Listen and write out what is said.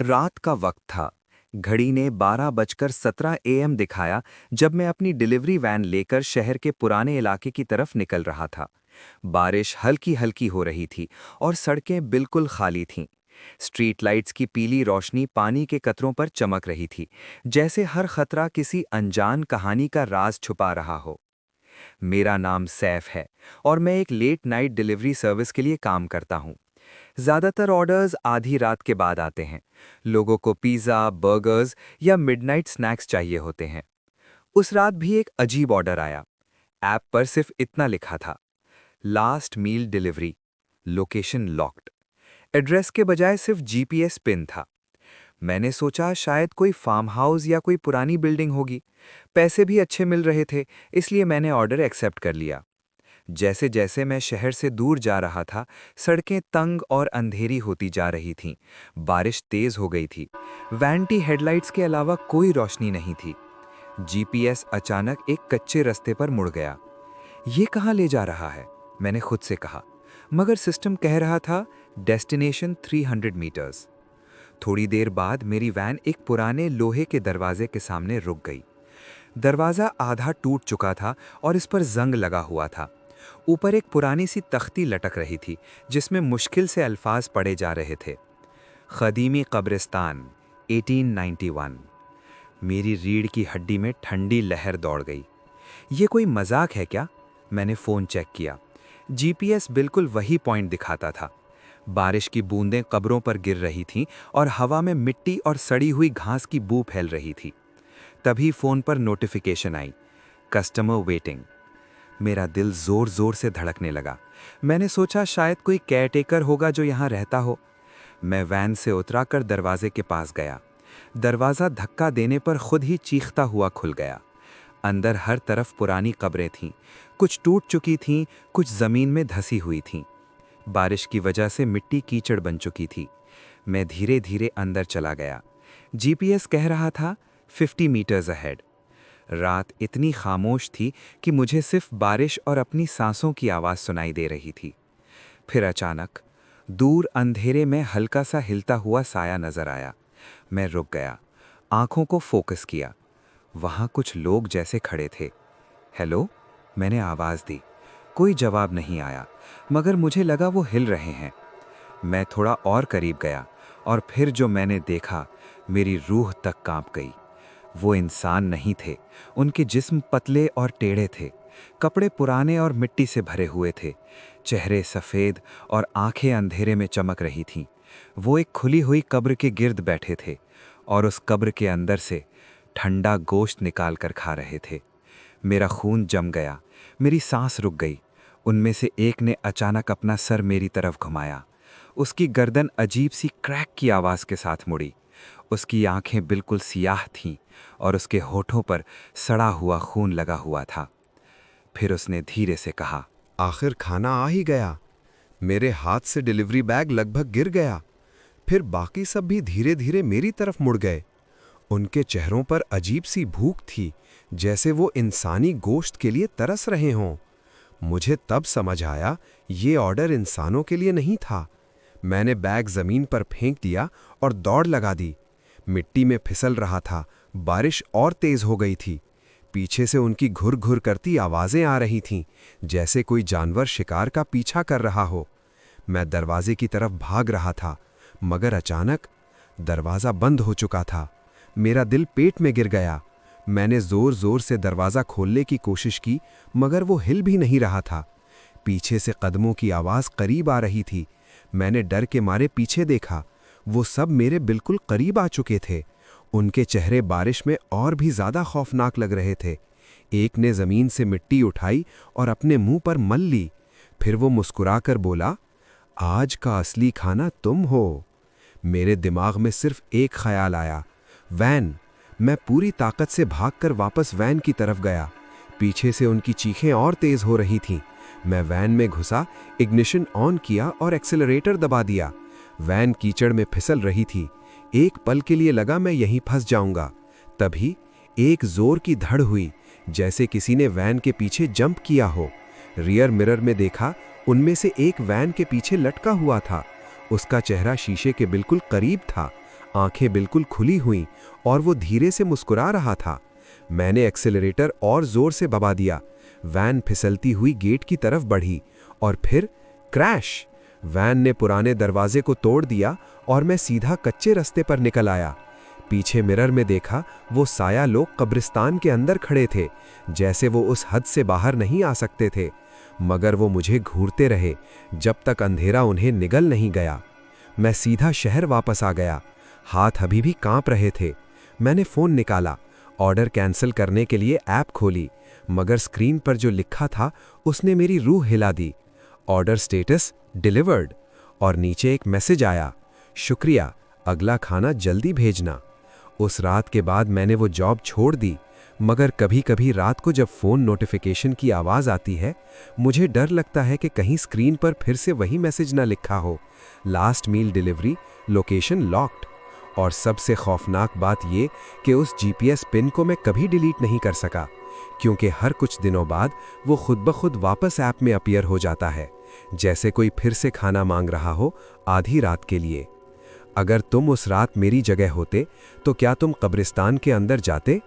रात का वक्त था। घड़ी ने 12:17 AM दिखाया जब मैं अपनी डिलीवरी वैन लेकर शहर के पुराने इलाके की तरफ निकल रहा था। बारिश हल्की हल्की हो रही थी और सड़कें बिल्कुल खाली थीं। स्ट्रीट लाइट्स की पीली रोशनी पानी के कतरों पर चमक रही थी, जैसे हर खतरा किसी अनजान कहानी का राज छुपा रहा हो। मेरा नाम सैफ है और मैं एक लेट नाइट डिलीवरी सर्विस के लिए काम करता हूँ। ज़्यादातर ऑर्डर्स आधी रात के बाद आते हैं। लोगों को पिज़्ज़ा, बर्गर्स या मिडनाइट स्नैक्स चाहिए होते हैं। उस रात भी एक अजीब ऑर्डर आया। ऐप पर सिर्फ इतना लिखा था: last mile delivery, location locked. Address के बजाय सिर्फ जीपीएस पिन था। मैंने सोचा शायद कोई फार्म हाउस या कोई पुरानी बिल्डिंग होगी। पैसे भी अच्छे मिल रहे थे, इसलिए मैंने ऑर्डर एक्सेप्ट कर लिया। जैसे जैसे मैं शहर से दूर जा रहा था, सड़कें तंग और अंधेरी होती जा रही थीं। बारिश तेज हो गई थी। वैन की हेडलाइट्स के अलावा कोई रोशनी नहीं थी। जीपीएस अचानक एक कच्चे रास्ते पर मुड़ गया। ये कहाँ ले जा रहा है? मैंने खुद से कहा, मगर सिस्टम कह रहा था डेस्टिनेशन 300 मीटर्स। थोड़ी देर बाद मेरी वैन एक पुराने लोहे के दरवाजे के सामने रुक गई। दरवाज़ा आधा टूट चुका था और इस पर जंग लगा हुआ था। ऊपर एक पुरानी सी तख्ती लटक रही थी, जिसमें मुश्किल से अल्फाज पढ़े जा रहे थे: ख़दीमी कब्रिस्तान, 1891। मेरी रीढ़ की हड्डी में ठंडी लहर दौड़ गई। ये कोई मजाक है क्या? मैंने फ़ोन चेक किया। जीपीएस बिल्कुल वही पॉइंट दिखाता था। बारिश की बूंदें कब्रों पर गिर रही थीं और हवा में मिट्टी और सड़ी हुई घास की बू फैल रही थी। तभी फ़ोन पर नोटिफिकेशन आई: कस्टमर वेटिंग। मेरा दिल जोर जोर से धड़कने लगा। मैंने सोचा शायद कोई केयरटेकर होगा जो यहाँ रहता हो। मैं वैन से उतराकर दरवाजे के पास गया। दरवाज़ा धक्का देने पर खुद ही चीखता हुआ खुल गया। अंदर हर तरफ पुरानी कब्रें थीं। कुछ टूट चुकी थीं, कुछ ज़मीन में धंसी हुई थीं। बारिश की वजह से मिट्टी कीचड़ बन चुकी थी। मैं धीरे धीरे अंदर चला गया। जीपीएस कह रहा था 50 मीटर्स अहेड। रात इतनी खामोश थी कि मुझे सिर्फ बारिश और अपनी सांसों की आवाज़ सुनाई दे रही थी। फिर अचानक दूर अंधेरे में हल्का सा हिलता हुआ साया नजर आया। मैं रुक गया, आंखों को फोकस किया। वहां कुछ लोग जैसे खड़े थे। हेलो, मैंने आवाज़ दी। कोई जवाब नहीं आया, मगर मुझे लगा वो हिल रहे हैं। मैं थोड़ा और करीब गया और फिर जो मैंने देखा, मेरी रूह तक कांप गई। वो इंसान नहीं थे। उनके जिस्म पतले और टेढ़े थे। कपड़े पुराने और मिट्टी से भरे हुए थे। चेहरे सफ़ेद और आंखें अंधेरे में चमक रही थीं। वो एक खुली हुई कब्र के गिर्द बैठे थे और उस कब्र के अंदर से ठंडा गोश्त निकाल कर खा रहे थे। मेरा खून जम गया, मेरी सांस रुक गई। उनमें से एक ने अचानक अपना सर मेरी तरफ घुमाया। उसकी गर्दन अजीब सी क्रैक की आवाज़ के साथ मुड़ी। उसकी आंखें बिल्कुल सियाह थीं और उसके होठों पर सड़ा हुआ खून लगा हुआ था। फिर उसने धीरे से कहा, आखिर खाना आ ही गया। मेरे हाथ से डिलीवरी बैग लगभग गिर गया। फिर बाकी सब भी धीरे धीरे मेरी तरफ मुड़ गए। उनके चेहरों पर अजीब सी भूख थी, जैसे वो इंसानी गोश्त के लिए तरस रहे हों। मुझे तब समझ आया, ये ऑर्डर इंसानों के लिए नहीं था। मैंने बैग जमीन पर फेंक दिया और दौड़ लगा दी। मिट्टी में फिसल रहा था। बारिश और तेज हो गई थी। पीछे से उनकी घुर घुर करती आवाजें आ रही थीं, जैसे कोई जानवर शिकार का पीछा कर रहा हो। मैं दरवाजे की तरफ भाग रहा था, मगर अचानक दरवाजा बंद हो चुका था। मेरा दिल पेट में गिर गया। मैंने जोर जोर से दरवाजा खोलने की कोशिश की, मगर वो हिल भी नहीं रहा था। पीछे से कदमों की आवाज करीब आ रही थी। मैंने डर के मारे पीछे देखा। वो सब मेरे बिल्कुल करीब आ चुके थे। उनके चेहरे बारिश में और भी ज्यादा खौफनाक लग रहे थे। एक ने जमीन से मिट्टी उठाई और अपने मुंह पर मल ली। फिर वो मुस्कुराकर बोला, आज का असली खाना तुम हो। मेरे दिमाग में सिर्फ एक ख्याल आया, वैन। मैं पूरी ताकत से भागकर वापस वैन की तरफ गया। पीछे से उनकी चीखें और तेज हो रही थीं। मैं वैन में घुसा, इग्निशन ऑन किया और एक्सेलरेटर दबा दिया। वैन कीचड़ में फिसल रही थी। एक पल के लिए लगा मैं यहीं फंस जाऊंगा। तभी एक जोर की धड़ हुई, जैसे किसी ने वैन के पीछे जंप किया हो। रियर मिरर में देखा, उनमें से एक वैन के पीछे लटका हुआ था। उसका चेहरा शीशे के बिल्कुल करीब था। आंखें बिल्कुल खुली हुईं और वो धीरे से मुस्कुरा रहा था। मैंने एक्सेलरेटर और जोर से दबा दिया। वैन फिसलती हुई गेट की तरफ बढ़ी और फिर क्रैश! वैन ने पुराने दरवाजे को तोड़ दिया और मैं सीधा कच्चे रास्ते पर निकल आया। पीछे मिरर में देखा, वो साया लोग कब्रिस्तान के अंदर खड़े थे, जैसे वो उस हद से बाहर नहीं आ सकते थे। मगर वो मुझे घूरते रहे जब तक अंधेरा उन्हें निगल नहीं गया। मैं सीधा शहर वापस आ गया। हाथ अभी भी कांप रहे थे। मैंने फ़ोन निकाला, ऑर्डर कैंसिल करने के लिए ऐप खोली, मगर स्क्रीन पर जो लिखा था उसने मेरी रूह हिला दी। ऑर्डर स्टेटस डिलीवर्ड, और नीचे एक मैसेज आया, शुक्रिया, अगला खाना जल्दी भेजना। उस रात के बाद मैंने वो जॉब छोड़ दी, मगर कभी-कभी रात को जब फ़ोन नोटिफिकेशन की आवाज़ आती है, मुझे डर लगता है कि कहीं स्क्रीन पर फिर से वही मैसेज ना लिखा हो, last mile delivery, location locked. और सबसे खौफनाक बात ये कि उस जीपीएस पिन को मैं कभी डिलीट नहीं कर सका, क्योंकि हर कुछ दिनों बाद वो खुद ब खुद वापस ऐप में अपीयर हो जाता है, जैसे कोई फिर से खाना मांग रहा हो आधी रात के लिए। अगर तुम उस रात मेरी जगह होते तो क्या तुम कब्रिस्तान के अंदर जाते?